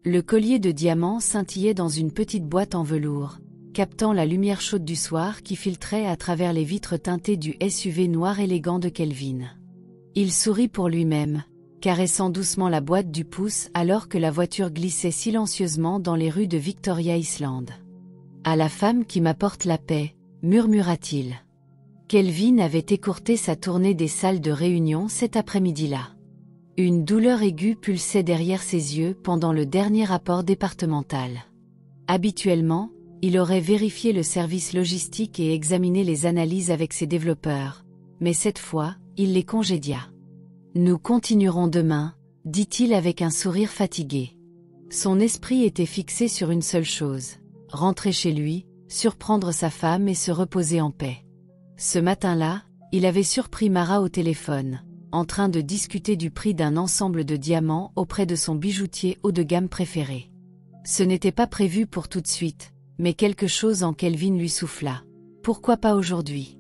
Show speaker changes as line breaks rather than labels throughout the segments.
Le collier de diamants scintillait dans une petite boîte en velours, captant la lumière chaude du soir qui filtrait à travers les vitres teintées du SUV noir élégant de Kelvin. Il sourit pour lui-même, caressant doucement la boîte du pouce alors que la voiture glissait silencieusement dans les rues de Victoria Island. « À la femme qui m'apporte la paix », murmura-t-il. Kelvin avait écourté sa tournée des salles de réunion cet après-midi-là. Une douleur aiguë pulsait derrière ses yeux pendant le dernier rapport départemental. Habituellement, il aurait vérifié le service logistique et examiné les analyses avec ses développeurs, mais cette fois, il les congédia. « Nous continuerons demain », dit-il avec un sourire fatigué. Son esprit était fixé sur une seule chose, rentrer chez lui, surprendre sa femme et se reposer en paix. Ce matin-là, il avait surpris Mara au téléphone, en train de discuter du prix d'un ensemble de diamants auprès de son bijoutier haut de gamme préféré. Ce n'était pas prévu pour tout de suite, mais quelque chose en Kelvin lui souffla. « Pourquoi pas aujourd'hui ?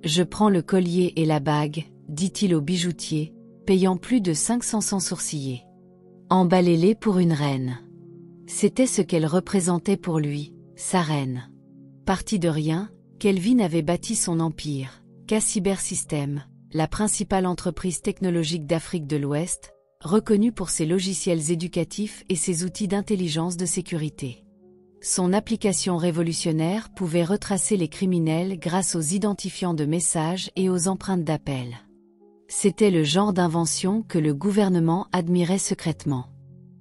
Je prends le collier et la bague, » dit-il au bijoutier, payant plus de 500 sans sourciller. Emballez-les pour une reine. C'était ce qu'elle représentait pour lui, sa reine. Parti de rien, Kelvin avait bâti son empire, K-Cyber Systems, la principale entreprise technologique d'Afrique de l'Ouest, reconnue pour ses logiciels éducatifs et ses outils d'intelligence de sécurité. Son application révolutionnaire pouvait retracer les criminels grâce aux identifiants de messages et aux empreintes d'appel. C'était le genre d'invention que le gouvernement admirait secrètement.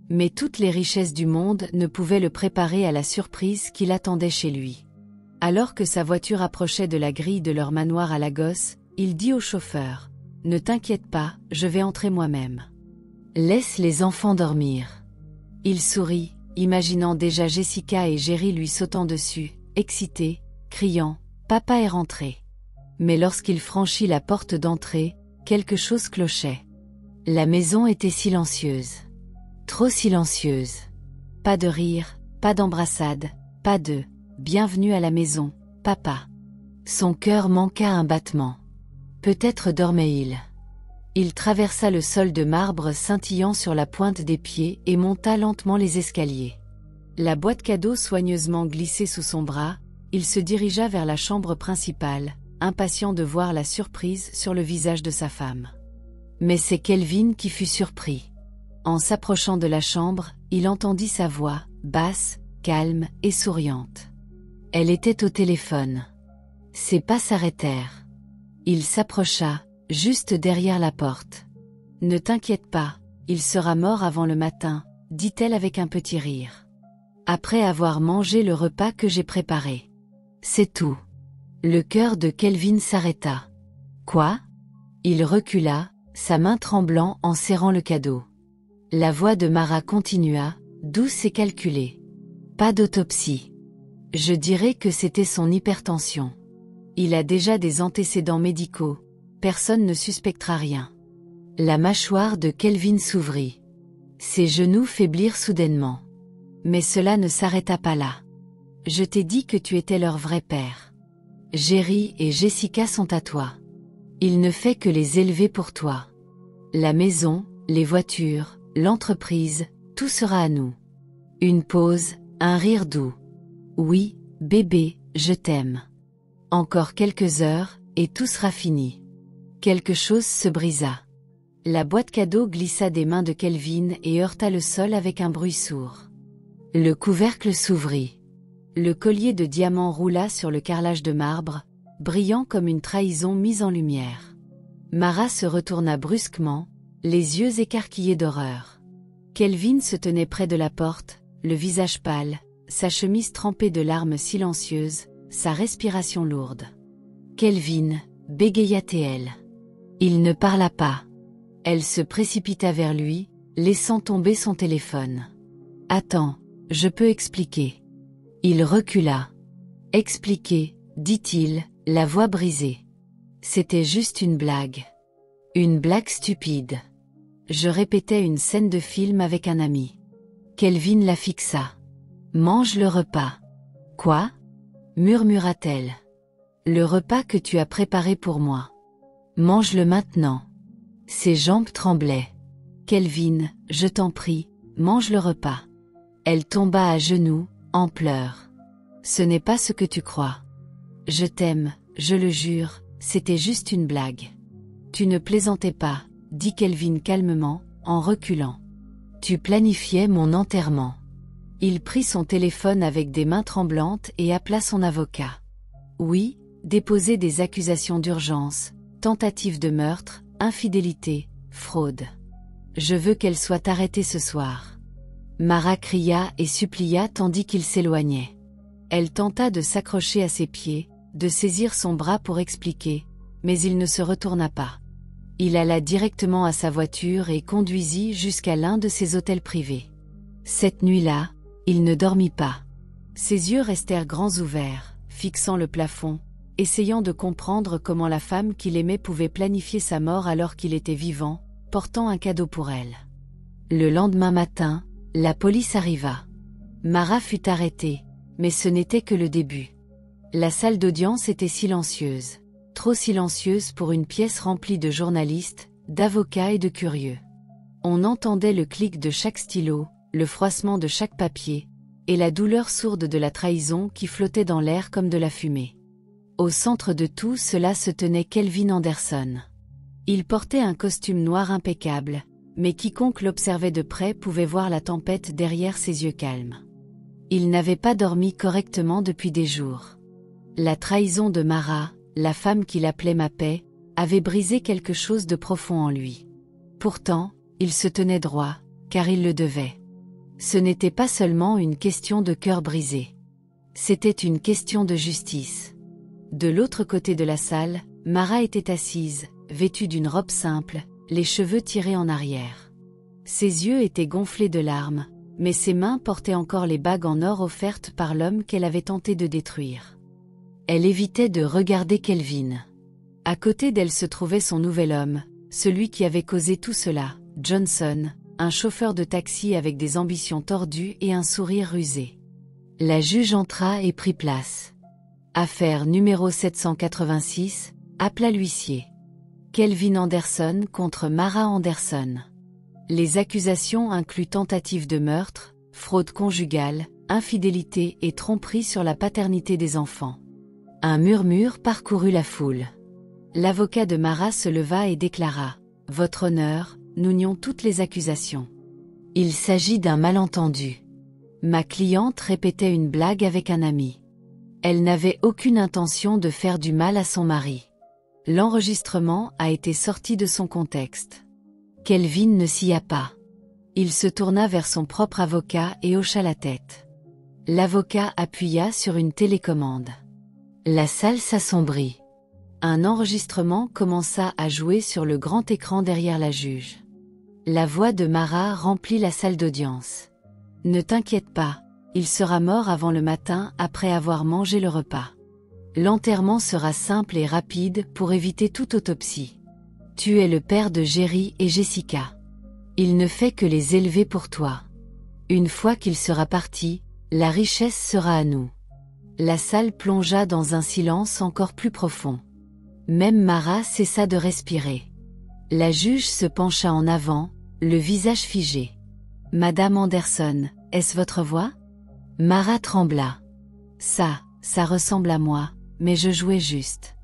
Mais toutes les richesses du monde ne pouvaient le préparer à la surprise qui l'attendait chez lui. Alors que sa voiture approchait de la grille de leur manoir à Lagos, il dit au chauffeur : « Ne t'inquiète pas, je vais entrer moi-même. Laisse les enfants dormir. » Il sourit, imaginant déjà Jessica et Jerry lui sautant dessus, excités, criant « Papa est rentré !» Mais lorsqu'il franchit la porte d'entrée, quelque chose clochait. La maison était silencieuse. Trop silencieuse. Pas de rire, pas d'embrassade, pas de « Bienvenue à la maison, papa ». Son cœur manqua un battement. Peut-être dormait-il. Il traversa le sol de marbre scintillant sur la pointe des pieds et monta lentement les escaliers. La boîte cadeau soigneusement glissée sous son bras, il se dirigea vers la chambre principale, impatient de voir la surprise sur le visage de sa femme. Mais c'est Kelvin qui fut surpris. En s'approchant de la chambre, il entendit sa voix, basse, calme et souriante. Elle était au téléphone. Ses pas s'arrêtèrent. Il s'approcha, juste derrière la porte. « Ne t'inquiète pas, il sera mort avant le matin, » dit-elle avec un petit rire. « Après avoir mangé le repas que j'ai préparé. C'est tout. » Le cœur de Kelvin s'arrêta. « Quoi ?» Il recula, sa main tremblant en serrant le cadeau. La voix de Mara continua, douce et calculée. « Pas d'autopsie. Je dirais que c'était son hypertension. Il a déjà des antécédents médicaux. Personne ne suspectera rien. » La mâchoire de Kelvin s'ouvrit. Ses genoux faiblirent soudainement. Mais cela ne s'arrêta pas là. « Je t'ai dit que tu étais leur vrai père. Jerry et Jessica sont à toi. Il ne fait que les élever pour toi. La maison, les voitures, l'entreprise, tout sera à nous. » Une pause, un rire doux. « Oui, bébé, je t'aime. Encore quelques heures, et tout sera fini. » Quelque chose se brisa. La boîte cadeau glissa des mains de Kelvin et heurta le sol avec un bruit sourd. Le couvercle s'ouvrit. Le collier de diamants roula sur le carrelage de marbre, brillant comme une trahison mise en lumière. Mara se retourna brusquement, les yeux écarquillés d'horreur. Kelvin se tenait près de la porte, le visage pâle, sa chemise trempée de larmes silencieuses, sa respiration lourde. « Kelvin » bégaya-t-elle. Il ne parla pas. Elle se précipita vers lui, laissant tomber son téléphone. « Attends, je peux expliquer. » Il recula. « Expliquer, » dit-il, la voix brisée. « C'était juste une blague. Une blague stupide. Je répétais une scène de film avec un ami. » Kelvin la fixa. « Mange le repas. »« Quoi ?» murmura-t-elle. « Le repas que tu as préparé pour moi. Mange-le maintenant. » Ses jambes tremblaient. « Kelvin, je t'en prie, mange le repas. » Elle tomba à genoux, en pleurs. Ce n'est pas ce que tu crois. Je t'aime, je le jure, c'était juste une blague. Tu ne plaisantais pas, dit Kelvin calmement, en reculant. Tu planifiais mon enterrement. Il prit son téléphone avec des mains tremblantes et appela son avocat. Oui, déposer des accusations d'urgence, tentative de meurtre, infidélité, fraude. Je veux qu'elle soit arrêtée ce soir. Mara cria et supplia tandis qu'il s'éloignait. Elle tenta de s'accrocher à ses pieds, de saisir son bras pour expliquer, mais il ne se retourna pas. Il alla directement à sa voiture et conduisit jusqu'à l'un de ses hôtels privés. Cette nuit-là, il ne dormit pas. Ses yeux restèrent grands ouverts, fixant le plafond, essayant de comprendre comment la femme qu'il aimait pouvait planifier sa mort alors qu'il était vivant, portant un cadeau pour elle. Le lendemain matin, la police arriva. Mara fut arrêtée, mais ce n'était que le début. La salle d'audience était silencieuse, trop silencieuse pour une pièce remplie de journalistes, d'avocats et de curieux. On entendait le clic de chaque stylo, le froissement de chaque papier, et la douleur sourde de la trahison qui flottait dans l'air comme de la fumée. Au centre de tout cela se tenait Kelvin Anderson. Il portait un costume noir impeccable, mais quiconque l'observait de près pouvait voir la tempête derrière ses yeux calmes. Il n'avait pas dormi correctement depuis des jours. La trahison de Mara, la femme qu'il appelait ma paix, avait brisé quelque chose de profond en lui. Pourtant, il se tenait droit, car il le devait. Ce n'était pas seulement une question de cœur brisé. C'était une question de justice. De l'autre côté de la salle, Mara était assise, vêtue d'une robe simple, les cheveux tirés en arrière. Ses yeux étaient gonflés de larmes, mais ses mains portaient encore les bagues en or offertes par l'homme qu'elle avait tenté de détruire. Elle évitait de regarder Kelvin. À côté d'elle se trouvait son nouvel homme, celui qui avait causé tout cela, Johnson, un chauffeur de taxi avec des ambitions tordues et un sourire rusé. La juge entra et prit place. Affaire numéro 786, appela l'huissier. Kelvin Anderson contre Mara Anderson. Les accusations incluent tentative de meurtre, fraude conjugale, infidélité et tromperie sur la paternité des enfants. Un murmure parcourut la foule. L'avocat de Mara se leva et déclara « Votre honneur, nous nions toutes les accusations. Il s'agit d'un malentendu. Ma cliente répétait une blague avec un ami. Elle n'avait aucune intention de faire du mal à son mari. L'enregistrement a été sorti de son contexte. » Kelvin ne s'y a pas. Il se tourna vers son propre avocat et hocha la tête. L'avocat appuya sur une télécommande. La salle s'assombrit. Un enregistrement commença à jouer sur le grand écran derrière la juge. La voix de Mara remplit la salle d'audience. « Ne t'inquiète pas, il sera mort avant le matin après avoir mangé le repas. L'enterrement sera simple et rapide pour éviter toute autopsie. Tu es le père de Jerry et Jessica. Il ne fait que les élever pour toi. Une fois qu'il sera parti, la richesse sera à nous. » La salle plongea dans un silence encore plus profond. Même Mara cessa de respirer. La juge se pencha en avant, le visage figé. « Madame Anderson, est-ce votre voix ?» Mara trembla. « Ça ressemble à moi, mais je jouais juste. »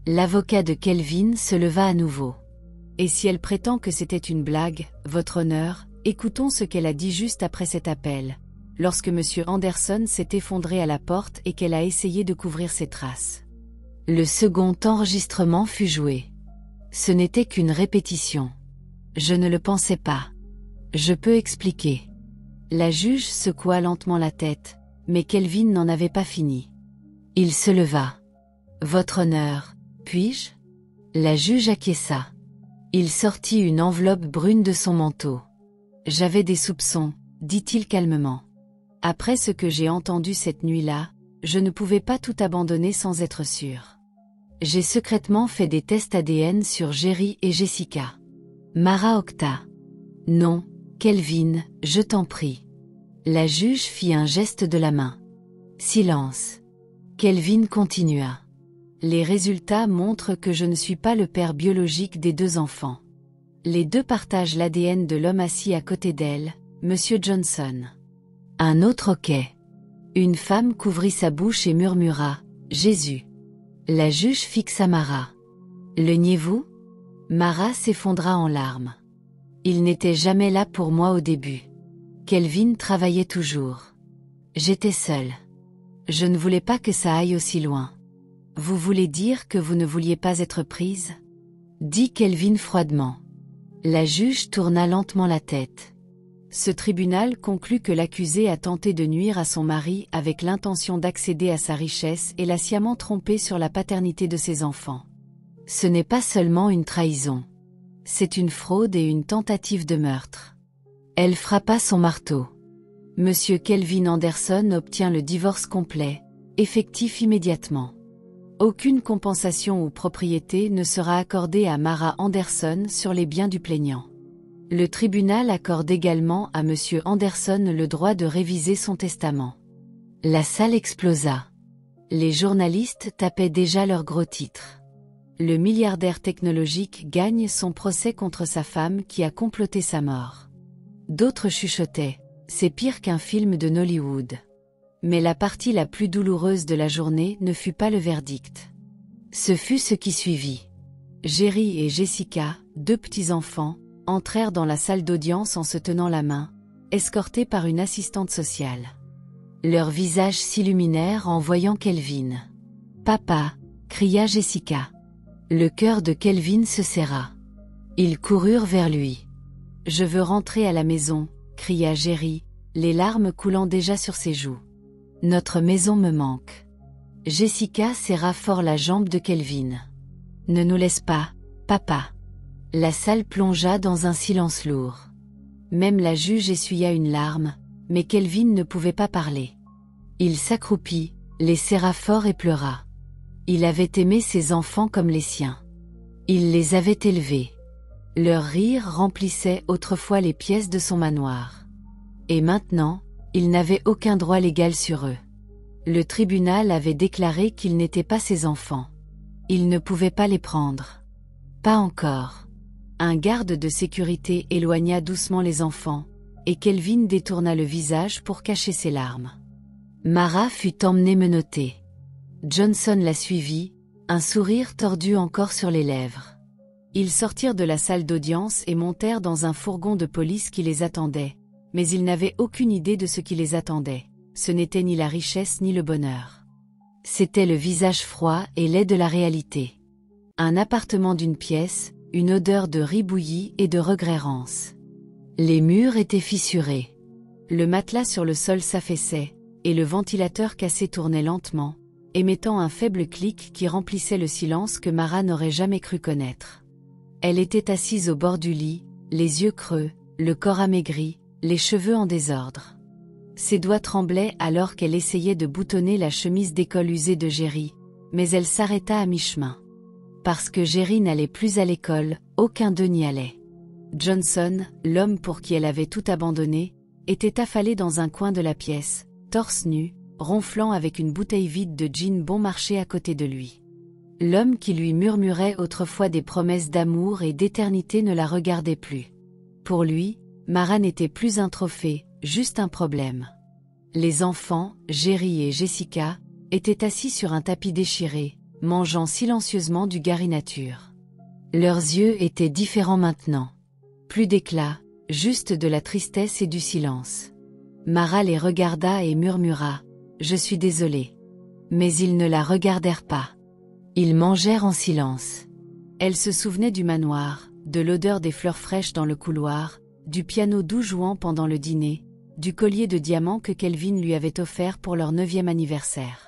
L'avocat de Kelvin se leva à nouveau. « Et si elle prétend que c'était une blague, votre honneur, écoutons ce qu'elle a dit juste après cet appel, lorsque M. Anderson s'est effondré à la porte et qu'elle a essayé de couvrir ses traces. » Le second enregistrement fut joué. Ce n'était qu'une répétition. Je ne le pensais pas. Je peux expliquer. La juge secoua lentement la tête, mais Kelvin n'en avait pas fini. Il se leva. « Votre honneur, puis-je » La juge acquiesça. Il sortit une enveloppe brune de son manteau. « J'avais des soupçons, dit-il calmement. Après ce que j'ai entendu cette nuit-là, je ne pouvais pas tout abandonner sans être sûr. J'ai secrètement fait des tests ADN sur Jerry et Jessica. » Mara octa. « Non, Kelvin, je t'en prie. » La juge fit un geste de la main. Silence. Kelvin continua. « Les résultats montrent que je ne suis pas le père biologique des deux enfants. Les deux partagent l'ADN de l'homme assis à côté d'elle, Monsieur Johnson. » Un autre hoquet. Une femme couvrit sa bouche et murmura « Jésus ». La juge fixa Mara. « Le niez-vous » Mara s'effondra en larmes. Il n'était jamais là pour moi au début. Kelvin travaillait toujours. J'étais seule. Je ne voulais pas que ça aille aussi loin. Vous voulez dire que vous ne vouliez pas être prise ? Dit Kelvin froidement. La juge tourna lentement la tête. Ce tribunal conclut que l'accusé a tenté de nuire à son mari avec l'intention d'accéder à sa richesse et l'a sciemment trompé sur la paternité de ses enfants. Ce n'est pas seulement une trahison. C'est une fraude et une tentative de meurtre. Elle frappa son marteau. Monsieur Kelvin Anderson obtient le divorce complet, effectif immédiatement. Aucune compensation ou propriété ne sera accordée à Mara Anderson sur les biens du plaignant. Le tribunal accorde également à Monsieur Anderson le droit de réviser son testament. La salle explosa. Les journalistes tapaient déjà leurs gros titres. Le milliardaire technologique gagne son procès contre sa femme qui a comploté sa mort. D'autres chuchotaient, c'est pire qu'un film de Nollywood. Mais la partie la plus douloureuse de la journée ne fut pas le verdict. Ce fut ce qui suivit. Jerry et Jessica, 2 petits-enfants, entrèrent dans la salle d'audience en se tenant la main, escortés par une assistante sociale. Leurs visages s'illuminèrent en voyant Kelvin. « Papa !» cria Jessica. Le cœur de Kelvin se serra. Ils coururent vers lui. « Je veux rentrer à la maison !» cria Jerry, les larmes coulant déjà sur ses joues. « Notre maison me manque. » Jessica serra fort la jambe de Kelvin. « Ne nous laisse pas, papa !» La salle plongea dans un silence lourd. Même la juge essuya une larme, mais Kelvin ne pouvait pas parler. Il s'accroupit, les serra fort et pleura. Il avait aimé ses enfants comme les siens. Il les avait élevés. Leur rire remplissait autrefois les pièces de son manoir. Et maintenant, il n'avait aucun droit légal sur eux. Le tribunal avait déclaré qu'ils n'étaient pas ses enfants. Il ne pouvait pas les prendre. Pas encore. Un garde de sécurité éloigna doucement les enfants, et Kelvin détourna le visage pour cacher ses larmes. Mara fut emmenée menottée. Johnson la suivit, un sourire tordu encore sur les lèvres. Ils sortirent de la salle d'audience et montèrent dans un fourgon de police qui les attendait, mais ils n'avaient aucune idée de ce qui les attendait. Ce n'était ni la richesse ni le bonheur. C'était le visage froid et laid de la réalité. Un appartement d'une pièce, une odeur de riz bouilli et de regret rance. Les murs étaient fissurés. Le matelas sur le sol s'affaissait, et le ventilateur cassé tournait lentement, émettant un faible clic qui remplissait le silence que Mara n'aurait jamais cru connaître. Elle était assise au bord du lit, les yeux creux, le corps amaigri, les cheveux en désordre. Ses doigts tremblaient alors qu'elle essayait de boutonner la chemise d'école usée de Jerry, mais elle s'arrêta à mi-chemin. Parce que Jerry n'allait plus à l'école, aucun d'eux n'y allait. Johnson, l'homme pour qui elle avait tout abandonné, était affalé dans un coin de la pièce, torse nu, ronflant avec une bouteille vide de gin bon marché à côté de lui. L'homme qui lui murmurait autrefois des promesses d'amour et d'éternité ne la regardait plus. Pour lui, Mara n'était plus un trophée, juste un problème. Les enfants, Jerry et Jessica, étaient assis sur un tapis déchiré, mangeant silencieusement du garinature. Leurs yeux étaient différents maintenant. Plus d'éclat, juste de la tristesse et du silence. Mara les regarda et murmura « Je suis désolée ». Mais ils ne la regardèrent pas. Ils mangèrent en silence. Elle se souvenait du manoir, de l'odeur des fleurs fraîches dans le couloir, du piano doux jouant pendant le dîner, du collier de diamants que Kelvin lui avait offert pour leur 9e anniversaire.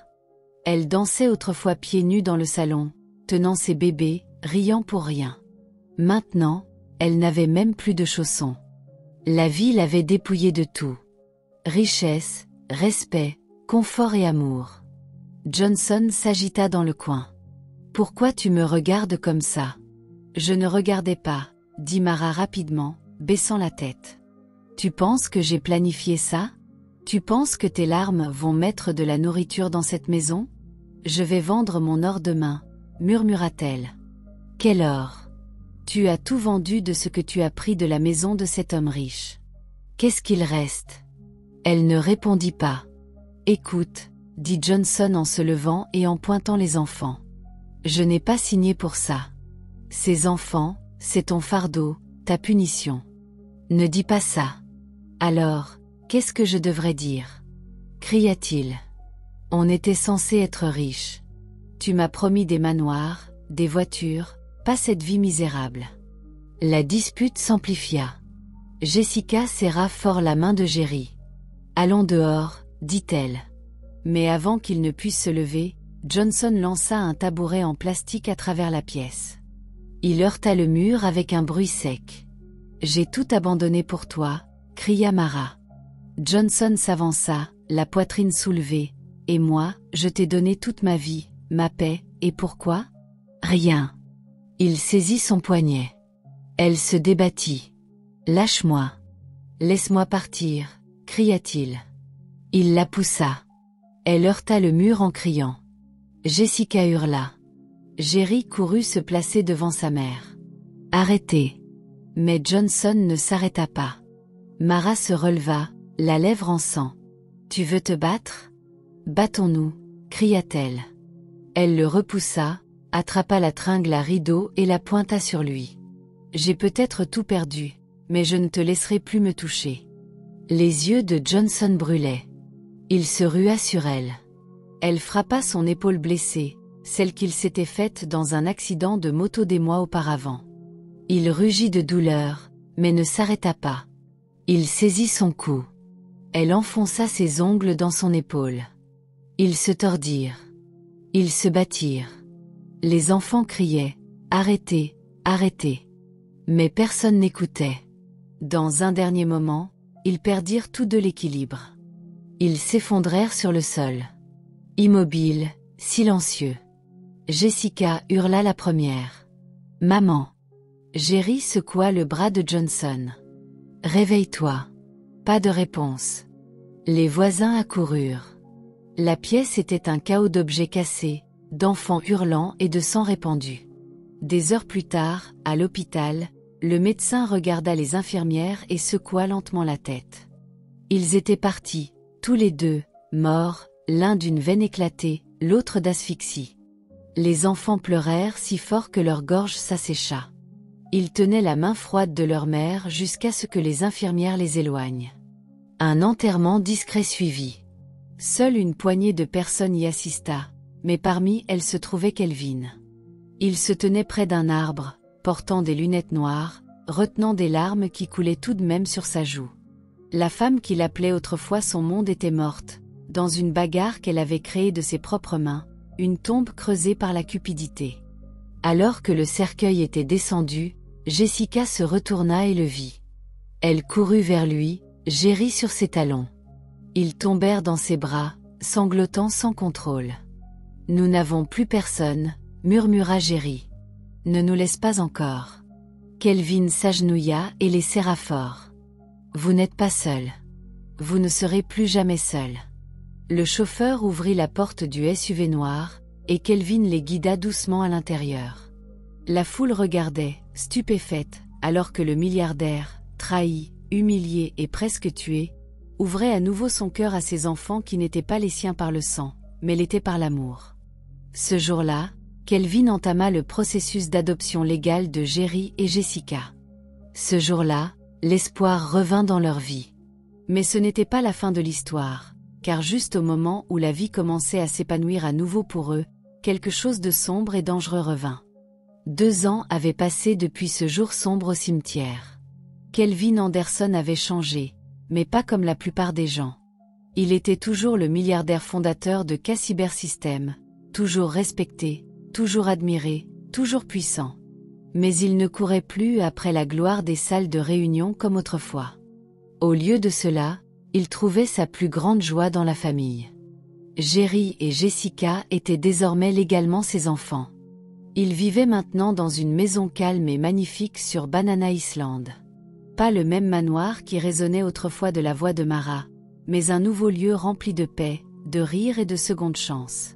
Elle dansait autrefois pieds nus dans le salon, tenant ses bébés, riant pour rien. Maintenant, elle n'avait même plus de chaussons. La vie l'avait dépouillée de tout. Richesse, respect, confort et amour. Johnson s'agita dans le coin. « Pourquoi tu me regardes comme ça ?»« Je ne regardais pas, » dit Mara rapidement, baissant la tête. « Tu penses que j'ai planifié ça ? Tu penses que tes larmes vont mettre de la nourriture dans cette maison ? Je vais vendre mon or demain, » murmura-t-elle. « Quel or ? Tu as tout vendu de ce que tu as pris de la maison de cet homme riche. Qu'est-ce qu'il reste ? Elle ne répondit pas. Écoute, dit Johnson en se levant et en pointant les enfants. Je n'ai pas signé pour ça. Ces enfants, c'est ton fardeau, ta punition. Ne dis pas ça. Alors, qu'est-ce que je devrais dire? Cria-t-il. On était censé être riche. Tu m'as promis des manoirs, des voitures, pas cette vie misérable. La dispute s'amplifia. Jessica serra fort la main de Jerry. Allons dehors, dit-elle. Mais avant qu'il ne puisse se lever, Johnson lança un tabouret en plastique à travers la pièce. Il heurta le mur avec un bruit sec. J'ai tout abandonné pour toi, cria Mara. Johnson s'avança, la poitrine soulevée. Et moi, je t'ai donné toute ma vie, ma paix, et pourquoi? Rien. Il saisit son poignet. Elle se débattit. Lâche-moi. Laisse-moi partir, cria-t-il. Il la poussa. Elle heurta le mur en criant. Jessica hurla. Jerry courut se placer devant sa mère. Arrêtez. Mais Johnson ne s'arrêta pas. Mara se releva, la lèvre en sang. Tu veux te battre? Battons-nous, cria-t-elle. Elle le repoussa, attrapa la tringle à rideau et la pointa sur lui. J'ai peut-être tout perdu, mais je ne te laisserai plus me toucher. Les yeux de Johnson brûlaient. Il se rua sur elle. Elle frappa son épaule blessée, celle qu'il s'était faite dans un accident de moto des mois auparavant. Il rugit de douleur, mais ne s'arrêta pas. Il saisit son cou. Elle enfonça ses ongles dans son épaule. Ils se tordirent. Ils se battirent. Les enfants criaient « Arrêtez, arrêtez !» Mais personne n'écoutait. Dans un dernier moment, ils perdirent tous deux l'équilibre. Ils s'effondrèrent sur le sol. Immobiles, silencieux. Jessica hurla la première. « Maman !» Jerry secoua le bras de Johnson. « Réveille-toi !» Pas de réponse. Les voisins accoururent. La pièce était un chaos d'objets cassés, d'enfants hurlants et de sang répandu. Des heures plus tard, à l'hôpital, le médecin regarda les infirmières et secoua lentement la tête. Ils étaient partis, tous les deux, morts, l'un d'une veine éclatée, l'autre d'asphyxie. Les enfants pleurèrent si fort que leur gorge s'assécha. Ils tenaient la main froide de leur mère jusqu'à ce que les infirmières les éloignent. Un enterrement discret suivit. Seule une poignée de personnes y assista, mais parmi elles se trouvait Kelvin. Il se tenait près d'un arbre, portant des lunettes noires, retenant des larmes qui coulaient tout de même sur sa joue. La femme qu'il appelait autrefois son monde était morte, dans une bagarre qu'elle avait créée de ses propres mains, une tombe creusée par la cupidité. Alors que le cercueil était descendu, Jessica se retourna et le vit. Elle courut vers lui, Jerry sur ses talons. Ils tombèrent dans ses bras, sanglotant sans contrôle. « Nous n'avons plus personne, » murmura Jerry. « Ne nous laisse pas encore. » Kelvin s'agenouilla et les serra fort. « Vous n'êtes pas seul. Vous ne serez plus jamais seul. » Le chauffeur ouvrit la porte du SUV noir, et Kelvin les guida doucement à l'intérieur. La foule regardait, stupéfaite, alors que le milliardaire, trahi, humilié et presque tué, ouvrait à nouveau son cœur à ses enfants qui n'étaient pas les siens par le sang, mais l'étaient par l'amour. Ce jour-là, Kelvin entama le processus d'adoption légale de Jerry et Jessica. Ce jour-là, l'espoir revint dans leur vie. Mais ce n'était pas la fin de l'histoire, car juste au moment où la vie commençait à s'épanouir à nouveau pour eux, quelque chose de sombre et dangereux revint. 2 ans avaient passé depuis ce jour sombre au cimetière. Kelvin Anderson avait changé, mais pas comme la plupart des gens. Il était toujours le milliardaire fondateur de K-Cyber Systems, toujours respecté, toujours admiré, toujours puissant. Mais il ne courait plus après la gloire des salles de réunion comme autrefois. Au lieu de cela, il trouvait sa plus grande joie dans la famille. Jerry et Jessica étaient désormais légalement ses enfants. Ils vivaient maintenant dans une maison calme et magnifique sur Banana Island. Pas le même manoir qui résonnait autrefois de la voix de Mara, mais un nouveau lieu rempli de paix, de rire et de seconde chance.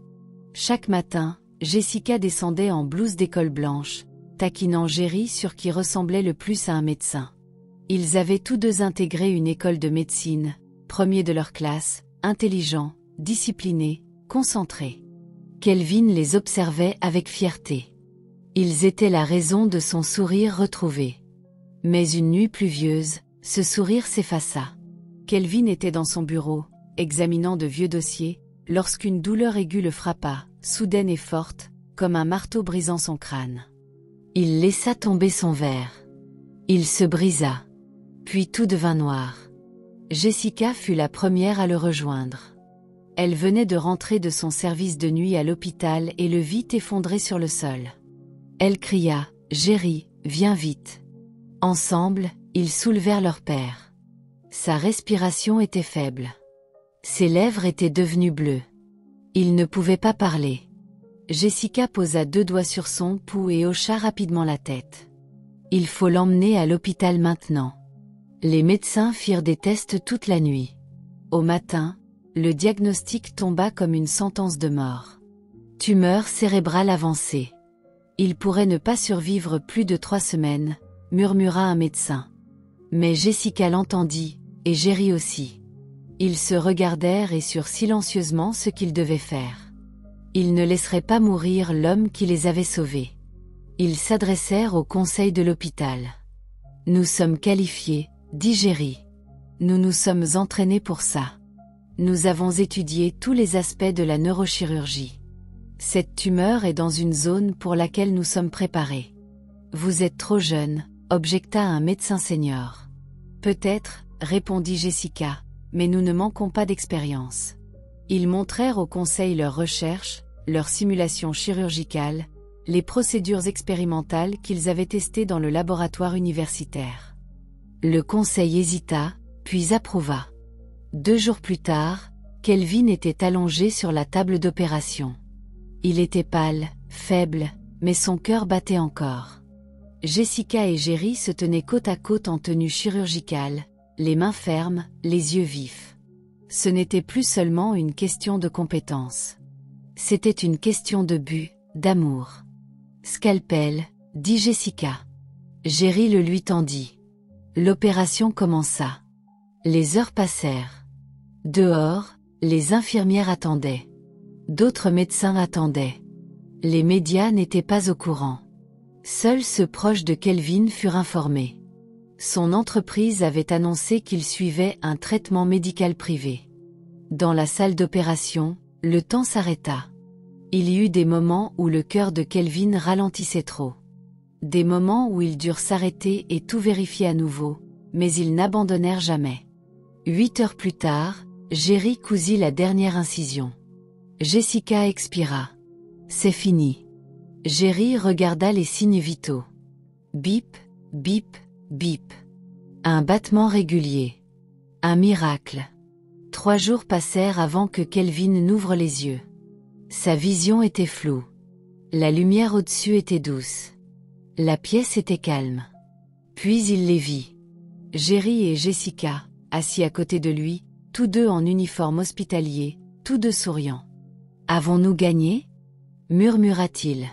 Chaque matin, Jessica descendait en blouse d'école blanche, taquinant Jerry sur qui ressemblait le plus à un médecin. Ils avaient tous deux intégré une école de médecine, premiers de leur classe, intelligents, disciplinés, concentrés. Kelvin les observait avec fierté. Ils étaient la raison de son sourire retrouvé. Mais une nuit pluvieuse, ce sourire s'effaça. Kelvin était dans son bureau, examinant de vieux dossiers, lorsqu'une douleur aiguë le frappa, soudaine et forte, comme un marteau brisant son crâne. Il laissa tomber son verre. Il se brisa. Puis tout devint noir. Jessica fut la première à le rejoindre. Elle venait de rentrer de son service de nuit à l'hôpital et le vit effondré sur le sol. Elle cria « Jerry, viens vite !» Ensemble, ils soulevèrent leur père. Sa respiration était faible. Ses lèvres étaient devenues bleues. Il ne pouvait pas parler. Jessica posa 2 doigts sur son pouls et hocha rapidement la tête. Il faut l'emmener à l'hôpital maintenant. Les médecins firent des tests toute la nuit. Au matin, le diagnostic tomba comme une sentence de mort. Tumeur cérébrale avancée. Il pourrait ne pas survivre plus de 3 semaines, murmura un médecin. Mais Jessica l'entendit, et Jerry aussi. Ils se regardèrent et surent silencieusement ce qu'ils devaient faire. Ils ne laisseraient pas mourir l'homme qui les avait sauvés. Ils s'adressèrent au conseil de l'hôpital. « Nous sommes qualifiés, dit Jerry. Nous nous sommes entraînés pour ça. Nous avons étudié tous les aspects de la neurochirurgie. Cette tumeur est dans une zone pour laquelle nous sommes préparés. Vous êtes trop jeune, objecta un médecin senior. Peut-être, répondit Jessica, mais nous ne manquons pas d'expérience. Ils montrèrent au conseil leurs recherches, leurs simulations chirurgicales, les procédures expérimentales qu'ils avaient testées dans le laboratoire universitaire. Le conseil hésita, puis approuva. 2 jours plus tard, Kelvin était allongé sur la table d'opération. Il était pâle, faible, mais son cœur battait encore. Jessica et Jerry se tenaient côte à côte en tenue chirurgicale, les mains fermes, les yeux vifs. Ce n'était plus seulement une question de compétence. C'était une question de but, d'amour. « Scalpel », dit Jessica. Jerry le lui tendit. L'opération commença. Les heures passèrent. Dehors, les infirmières attendaient. D'autres médecins attendaient. Les médias n'étaient pas au courant. Seuls ceux proches de Kelvin furent informés. Son entreprise avait annoncé qu'il suivait un traitement médical privé. Dans la salle d'opération, le temps s'arrêta. Il y eut des moments où le cœur de Kelvin ralentissait trop. Des moments où ils durent s'arrêter et tout vérifier à nouveau, mais ils n'abandonnèrent jamais. 8 heures plus tard, Jerry cousit la dernière incision. Jessica expira. C'est fini. Jerry regarda les signes vitaux. Bip, bip, bip. Un battement régulier. Un miracle. 3 jours passèrent avant que Kelvin n'ouvre les yeux. Sa vision était floue. La lumière au-dessus était douce. La pièce était calme. Puis il les vit. Jerry et Jessica, assis à côté de lui, tous deux en uniforme hospitalier, tous deux souriants. « Avons-nous gagné ?» murmura-t-il.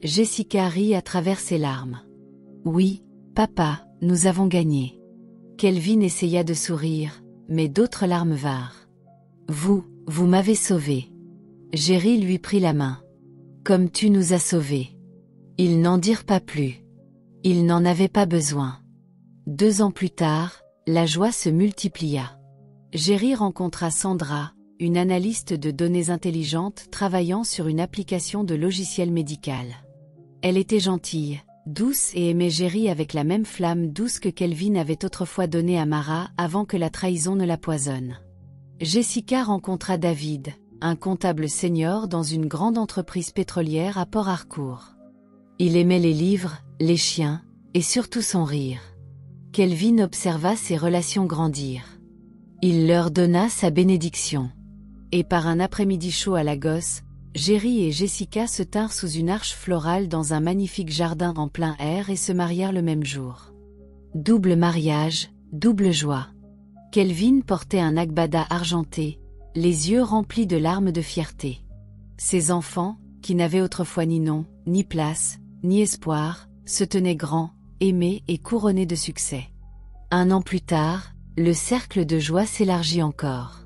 Jessica rit à travers ses larmes. « Oui, papa, nous avons gagné. » Kelvin essaya de sourire, mais d'autres larmes vinrent. « Vous m'avez sauvé. » Jerry lui prit la main. « Comme tu nous as sauvés. » Ils n'en dirent pas plus. Ils n'en avaient pas besoin. 2 ans plus tard, la joie se multiplia. Jerry rencontra Sandra, une analyste de données intelligentes travaillant sur une application de logiciel médical. Elle était gentille, douce et aimait Jerry avec la même flamme douce que Kelvin avait autrefois donnée à Mara avant que la trahison ne la poisonne. Jessica rencontra David, un comptable senior dans une grande entreprise pétrolière à Port Harcourt. Il aimait les livres, les chiens, et surtout son rire. Kelvin observa ses relations grandir. Il leur donna sa bénédiction. Et par un après-midi chaud à Lagos, Jerry et Jessica se tinrent sous une arche florale dans un magnifique jardin en plein air et se marièrent le même jour. Double mariage, double joie. Kelvin portait un agbada argenté, les yeux remplis de larmes de fierté. Ses enfants, qui n'avaient autrefois ni nom, ni place, ni espoir, se tenaient grands, aimés et couronnés de succès. 1 an plus tard, le cercle de joie s'élargit encore.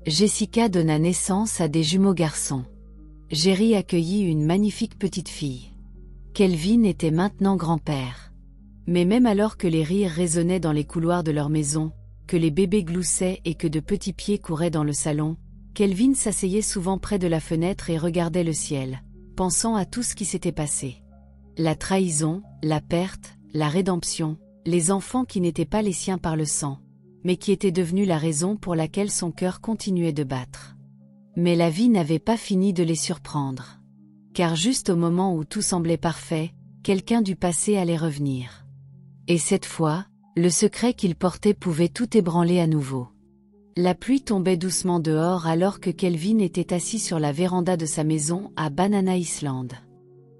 Jessica donna naissance à des jumeaux garçons. Jerry accueillit une magnifique petite fille. Kelvin était maintenant grand-père. Mais même alors que les rires résonnaient dans les couloirs de leur maison, que les bébés gloussaient et que de petits pieds couraient dans le salon, Kelvin s'asseyait souvent près de la fenêtre et regardait le ciel, pensant à tout ce qui s'était passé. La trahison, la perte, la rédemption, les enfants qui n'étaient pas les siens par le sang, mais qui étaient devenus la raison pour laquelle son cœur continuait de battre. Mais la vie n'avait pas fini de les surprendre. Car juste au moment où tout semblait parfait, quelqu'un du passé allait revenir. Et cette fois, le secret qu'il portait pouvait tout ébranler à nouveau. La pluie tombait doucement dehors alors que Kelvin était assis sur la véranda de sa maison à Banana Island.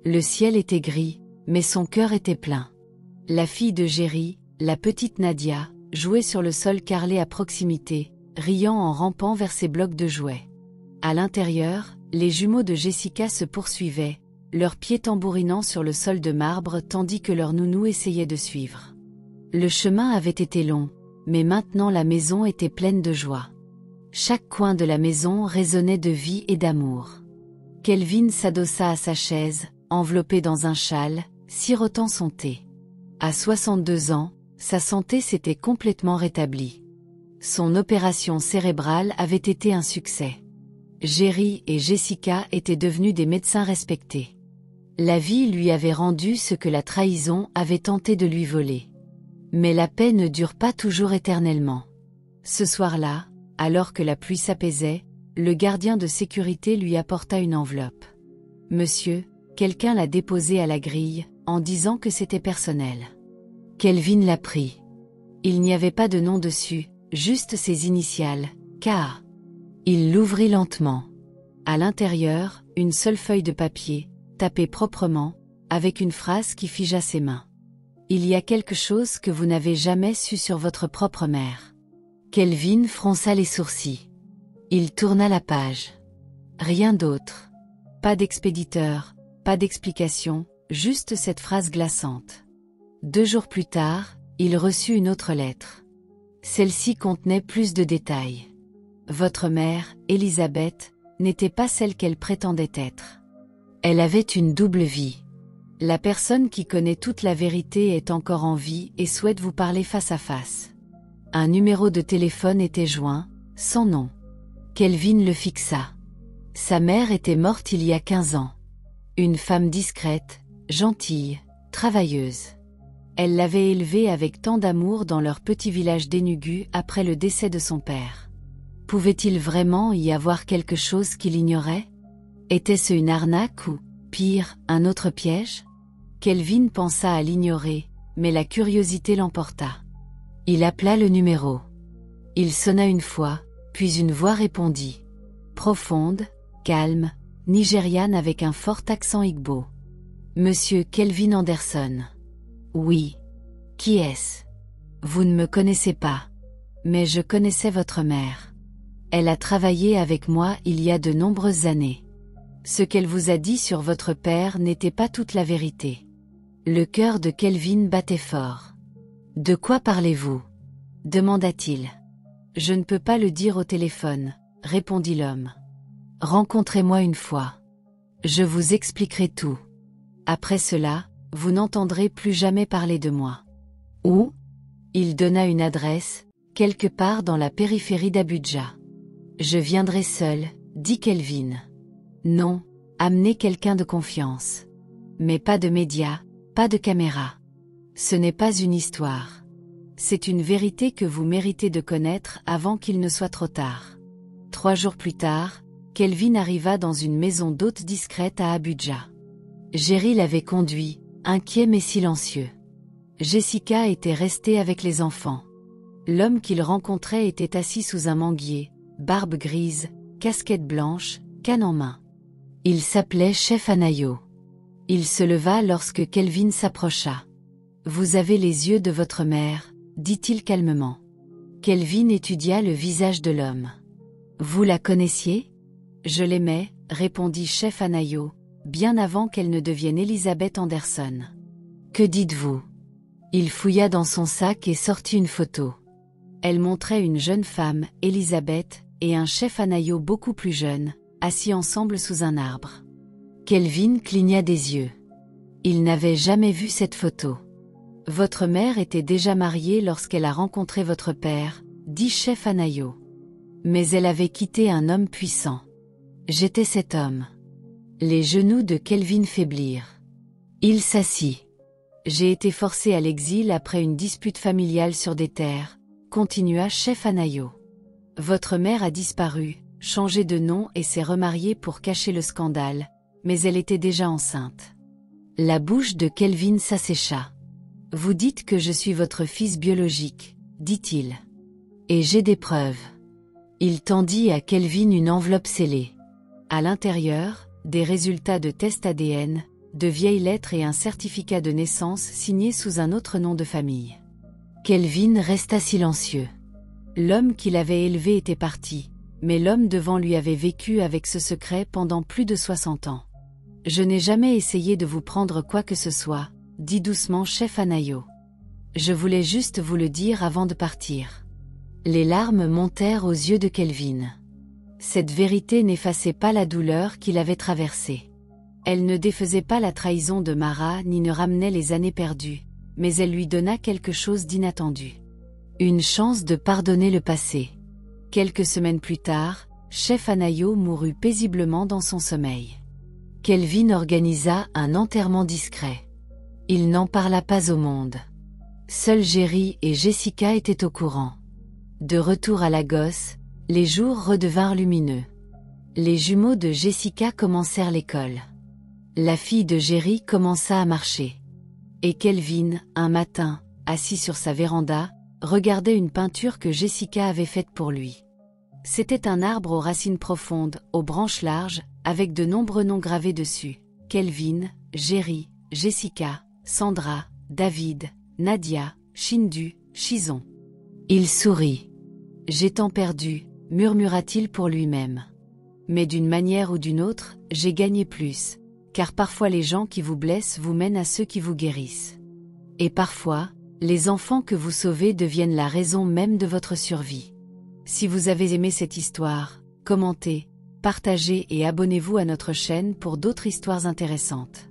Le ciel était gris, mais son cœur était plein. La fille de Jerry, la petite Nadia, jouait sur le sol carrelé à proximité, riant en rampant vers ses blocs de jouets. À l'intérieur, les jumeaux de Jessica se poursuivaient, leurs pieds tambourinant sur le sol de marbre tandis que leur nounou essayait de suivre. Le chemin avait été long, mais maintenant la maison était pleine de joie. Chaque coin de la maison résonnait de vie et d'amour. Kelvin s'adossa à sa chaise, enveloppé dans un châle, sirotant son thé. À 62 ans, sa santé s'était complètement rétablie. Son opération cérébrale avait été un succès. Jerry et Jessica étaient devenus des médecins respectés. La vie lui avait rendu ce que la trahison avait tenté de lui voler. Mais la paix ne dure pas toujours éternellement. Ce soir-là, alors que la pluie s'apaisait, le gardien de sécurité lui apporta une enveloppe. « Monsieur, quelqu'un l'a déposée à la grille, en disant que c'était personnel. » Kelvin la prit. Il n'y avait pas de nom dessus, juste ses initiales, K.A. Il l'ouvrit lentement. À l'intérieur, une seule feuille de papier, tapée proprement, avec une phrase qui figea ses mains. « Il y a quelque chose que vous n'avez jamais su sur votre propre mère. » Kelvin fronça les sourcils. Il tourna la page. Rien d'autre. Pas d'expéditeur, pas d'explication, juste cette phrase glaçante. 2 jours plus tard, il reçut une autre lettre. Celle-ci contenait plus de détails. Votre mère, Elisabeth, n'était pas celle qu'elle prétendait être. Elle avait une double vie. La personne qui connaît toute la vérité est encore en vie et souhaite vous parler face à face. Un numéro de téléphone était joint, sans nom. Kelvin le fixa. Sa mère était morte il y a 15 ans. Une femme discrète, gentille, travailleuse. Elle l'avait élevée avec tant d'amour dans leur petit village d'Enugu après le décès de son père. Pouvait-il vraiment y avoir quelque chose qu'il ignorait? Était-ce une arnaque ou, pire, un autre piège? Kelvin pensa à l'ignorer, mais la curiosité l'emporta. Il appela le numéro. Il sonna une fois, puis une voix répondit. Profonde, calme, nigériane avec un fort accent igbo. Monsieur Kelvin Anderson. Oui. Qui est-ce? Vous ne me connaissez pas. Mais je connaissais votre mère. Elle a travaillé avec moi il y a de nombreuses années. Ce qu'elle vous a dit sur votre père n'était pas toute la vérité. Le cœur de Kelvin battait fort. De quoi parlez-vous? Demanda-t-il. Je ne peux pas le dire au téléphone, répondit l'homme. Rencontrez-moi une fois. Je vous expliquerai tout. Après cela, vous n'entendrez plus jamais parler de moi. Où? Il donna une adresse, quelque part dans la périphérie d'Abuja. Je viendrai seul, dit Kelvin. Non, amenez quelqu'un de confiance. Mais pas de médias, pas de caméra. Ce n'est pas une histoire. C'est une vérité que vous méritez de connaître avant qu'il ne soit trop tard. 3 jours plus tard, Kelvin arriva dans une maison d'hôte discrète à Abuja. Jerry l'avait conduit, inquiet mais silencieux. Jessica était restée avec les enfants. L'homme qu'il rencontrait était assis sous un manguier, barbe grise, casquette blanche, canne en main. Il s'appelait Chef Anayo. Il se leva lorsque Kelvin s'approcha. « Vous avez les yeux de votre mère », dit-il calmement. Kelvin étudia le visage de l'homme. « Vous la connaissiez ?»« Je l'aimais », répondit Chef Anayo, bien avant qu'elle ne devienne Elisabeth Anderson. « Que dites-vous » Il fouilla dans son sac et sortit une photo. Elle montrait une jeune femme, Elisabeth, et un chef Anayo beaucoup plus jeune, assis ensemble sous un arbre. Kelvin cligna des yeux. Il n'avait jamais vu cette photo. Votre mère était déjà mariée lorsqu'elle a rencontré votre père, dit chef Anayo. Mais elle avait quitté un homme puissant. J'étais cet homme. Les genoux de Kelvin faiblirent. Il s'assit. J'ai été forcé à l'exil après une dispute familiale sur des terres, continua chef Anayo. Votre mère a disparu, changé de nom et s'est remariée pour cacher le scandale, mais elle était déjà enceinte. La bouche de Kelvin s'assécha. Vous dites que je suis votre fils biologique, dit-il. Et j'ai des preuves. Il tendit à Kelvin une enveloppe scellée. À l'intérieur, des résultats de tests ADN, de vieilles lettres et un certificat de naissance signé sous un autre nom de famille. Kelvin resta silencieux. L'homme qu'il avait élevé était parti, mais l'homme devant lui avait vécu avec ce secret pendant plus de 60 ans. Je n'ai jamais essayé de vous prendre quoi que ce soit, dit doucement chef Anayo. Je voulais juste vous le dire avant de partir. Les larmes montèrent aux yeux de Kelvin. Cette vérité n'effaçait pas la douleur qu'il avait traversée. Elle ne défaisait pas la trahison de Mara ni ne ramenait les années perdues, mais elle lui donna quelque chose d'inattendu. Une chance de pardonner le passé. Quelques semaines plus tard, chef Anayo mourut paisiblement dans son sommeil. Kelvin organisa un enterrement discret. Il n'en parla pas au monde. Seuls Jerry et Jessica étaient au courant. De retour à Lagos, les jours redevinrent lumineux. Les jumeaux de Jessica commencèrent l'école. La fille de Jerry commença à marcher. Et Kelvin, un matin, assis sur sa véranda, regardait une peinture que Jessica avait faite pour lui. C'était un arbre aux racines profondes, aux branches larges, avec de nombreux noms gravés dessus. Kelvin, Jerry, Jessica, Sandra, David, Nadia, Shindu, Chison. Il sourit. « J'ai tant perdu », murmura-t-il pour lui-même. Mais d'une manière ou d'une autre, j'ai gagné plus, car parfois les gens qui vous blessent vous mènent à ceux qui vous guérissent. Et parfois, les enfants que vous sauvez deviennent la raison même de votre survie. Si vous avez aimé cette histoire, commentez, partagez et abonnez-vous à notre chaîne pour d'autres histoires intéressantes.